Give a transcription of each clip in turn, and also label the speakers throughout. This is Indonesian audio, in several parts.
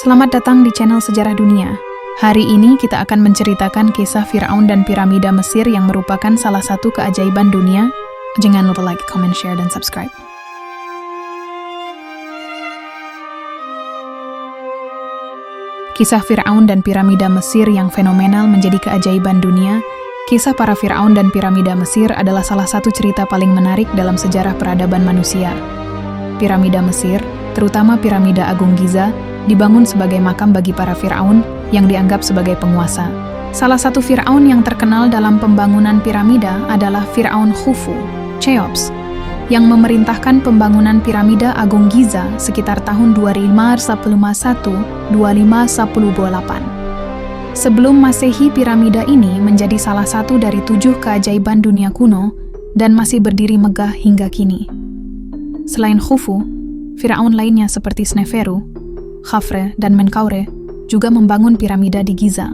Speaker 1: Selamat datang di channel Sejarah Dunia. Hari ini kita akan menceritakan kisah Firaun dan piramida Mesir yang merupakan salah satu keajaiban dunia. Jangan lupa like, comment, share, dan subscribe. Kisah Firaun dan piramida Mesir yang fenomenal menjadi keajaiban dunia. Kisah para Firaun dan piramida Mesir adalah salah satu cerita paling menarik dalam sejarah peradaban manusia. Piramida Mesir, terutama piramida Agung Giza, dibangun sebagai makam bagi para Firaun yang dianggap sebagai penguasa. Salah satu Firaun yang terkenal dalam pembangunan piramida adalah Firaun Khufu, Cheops, yang memerintahkan pembangunan piramida Agung Giza sekitar tahun 2511-2518. Sebelum Masehi, piramida ini menjadi salah satu dari 7 keajaiban dunia kuno dan masih berdiri megah hingga kini. Selain Khufu, Firaun lainnya seperti Sneferu, Khafre, dan Menkaure juga membangun piramida di Giza.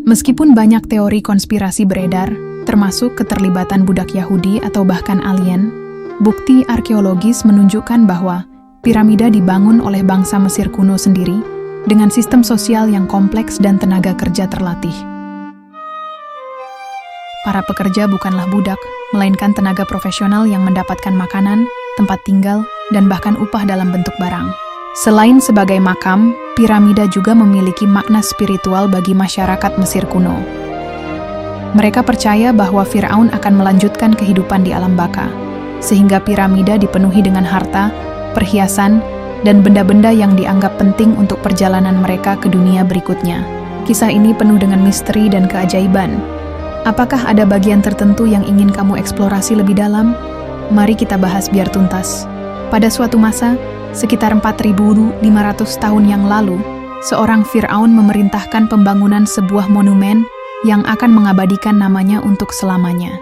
Speaker 1: Meskipun banyak teori konspirasi beredar, termasuk keterlibatan budak Yahudi atau bahkan alien, bukti arkeologis menunjukkan bahwa piramida dibangun oleh bangsa Mesir kuno sendiri dengan sistem sosial yang kompleks dan tenaga kerja terlatih. Para pekerja bukanlah budak, melainkan tenaga profesional yang mendapatkan makanan, tempat tinggal, dan bahkan upah dalam bentuk barang. Selain sebagai makam, piramida juga memiliki makna spiritual bagi masyarakat Mesir kuno. Mereka percaya bahwa Firaun akan melanjutkan kehidupan di alam baka, sehingga piramida dipenuhi dengan harta, perhiasan, dan benda-benda yang dianggap penting untuk perjalanan mereka ke dunia berikutnya. Kisah ini penuh dengan misteri dan keajaiban. Apakah ada bagian tertentu yang ingin kamu eksplorasi lebih dalam? Mari kita bahas biar tuntas. Pada suatu masa, sekitar 4.500 tahun yang lalu, seorang Firaun memerintahkan pembangunan sebuah monumen yang akan mengabadikan namanya untuk selamanya.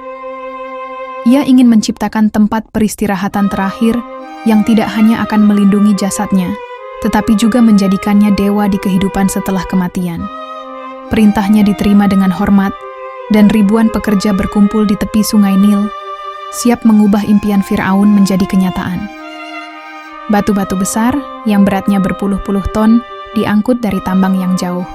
Speaker 1: Ia ingin menciptakan tempat peristirahatan terakhir yang tidak hanya akan melindungi jasadnya, tetapi juga menjadikannya dewa di kehidupan setelah kematian. Perintahnya diterima dengan hormat, dan ribuan pekerja berkumpul di tepi sungai Nil, siap mengubah impian Firaun menjadi kenyataan. Batu-batu besar yang beratnya berpuluh-puluh ton diangkut dari tambang yang jauh.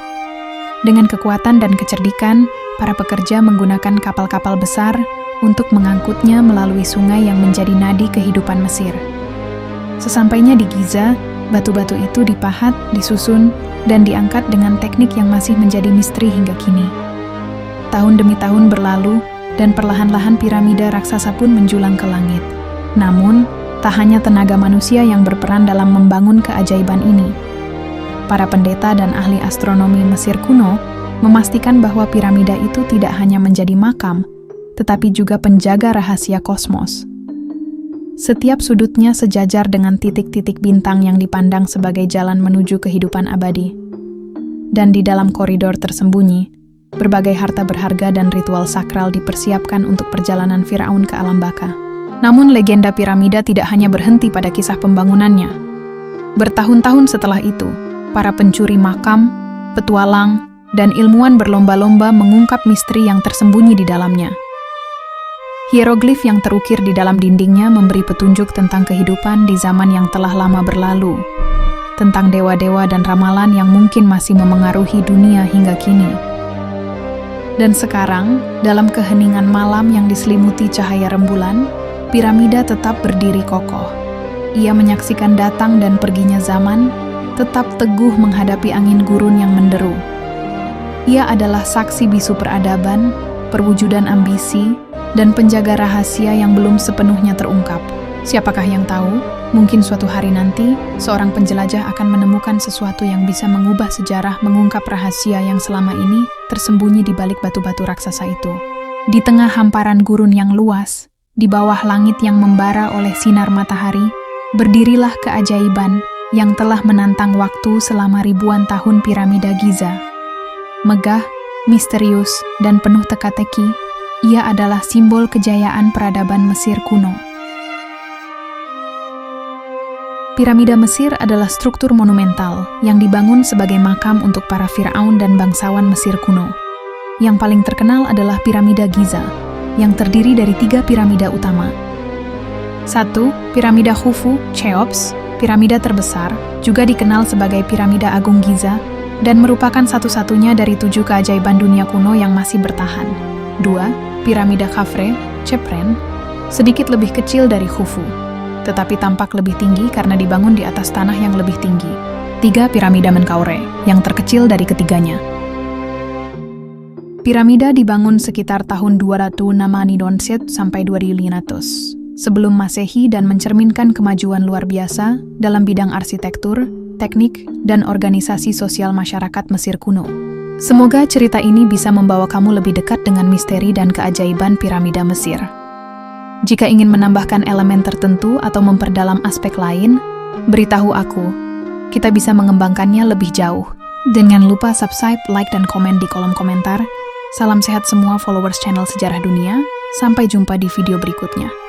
Speaker 1: Dengan kekuatan dan kecerdikan, para pekerja menggunakan kapal-kapal besar untuk mengangkutnya melalui sungai yang menjadi nadi kehidupan Mesir. Sesampainya di Giza, batu-batu itu dipahat, disusun, dan diangkat dengan teknik yang masih menjadi misteri hingga kini. Tahun demi tahun berlalu, dan perlahan-lahan piramida raksasa pun menjulang ke langit. Namun, tak hanya tenaga manusia yang berperan dalam membangun keajaiban ini. Para pendeta dan ahli astronomi Mesir kuno memastikan bahwa piramida itu tidak hanya menjadi makam, tetapi juga penjaga rahasia kosmos. Setiap sudutnya sejajar dengan titik-titik bintang yang dipandang sebagai jalan menuju kehidupan abadi. Dan di dalam koridor tersembunyi, berbagai harta berharga dan ritual sakral dipersiapkan untuk perjalanan Firaun ke alam baka. Namun legenda piramida tidak hanya berhenti pada kisah pembangunannya. Bertahun-tahun setelah itu, para pencuri makam, petualang, dan ilmuwan berlomba-lomba mengungkap misteri yang tersembunyi di dalamnya. Hieroglif yang terukir di dalam dindingnya memberi petunjuk tentang kehidupan di zaman yang telah lama berlalu, tentang dewa-dewa dan ramalan yang mungkin masih memengaruhi dunia hingga kini. Dan sekarang, dalam keheningan malam yang diselimuti cahaya rembulan, piramida tetap berdiri kokoh. Ia menyaksikan datang dan perginya zaman, tetap teguh menghadapi angin gurun yang menderu. Ia adalah saksi bisu peradaban, perwujudan ambisi, dan penjaga rahasia yang belum sepenuhnya terungkap. Siapakah yang tahu, mungkin suatu hari nanti, seorang penjelajah akan menemukan sesuatu yang bisa mengubah sejarah, mengungkap rahasia yang selama ini tersembunyi di balik batu-batu raksasa itu. Di tengah hamparan gurun yang luas, di bawah langit yang membara oleh sinar matahari, berdirilah keajaiban yang telah menantang waktu selama ribuan tahun piramida Giza. Megah, misterius, dan penuh teka-teki, ia adalah simbol kejayaan peradaban Mesir kuno. Piramida Mesir adalah struktur monumental yang dibangun sebagai makam untuk para Firaun dan bangsawan Mesir kuno. Yang paling terkenal adalah piramida Giza, yang terdiri dari 3 piramida utama. 1. Piramida Khufu, Cheops, piramida terbesar, juga dikenal sebagai Piramida Agung Giza, dan merupakan satu-satunya dari 7 keajaiban dunia kuno yang masih bertahan. 2. Piramida Khafre, Chephren, sedikit lebih kecil dari Khufu, tetapi tampak lebih tinggi karena dibangun di atas tanah yang lebih tinggi. 3. Piramida Menkaure, yang terkecil dari ketiganya. Piramida dibangun sekitar tahun 200 Nidonset sampai 2500 sebelum Masehi dan mencerminkan kemajuan luar biasa dalam bidang arsitektur, teknik, dan organisasi sosial masyarakat Mesir kuno. Semoga cerita ini bisa membawa kamu lebih dekat dengan misteri dan keajaiban piramida Mesir. Jika ingin menambahkan elemen tertentu atau memperdalam aspek lain, beritahu aku. Kita bisa mengembangkannya lebih jauh. Jangan lupa subscribe, like, dan komen di kolom komentar. Salam sehat semua followers channel Sejarah Dunia. Sampai jumpa di video berikutnya.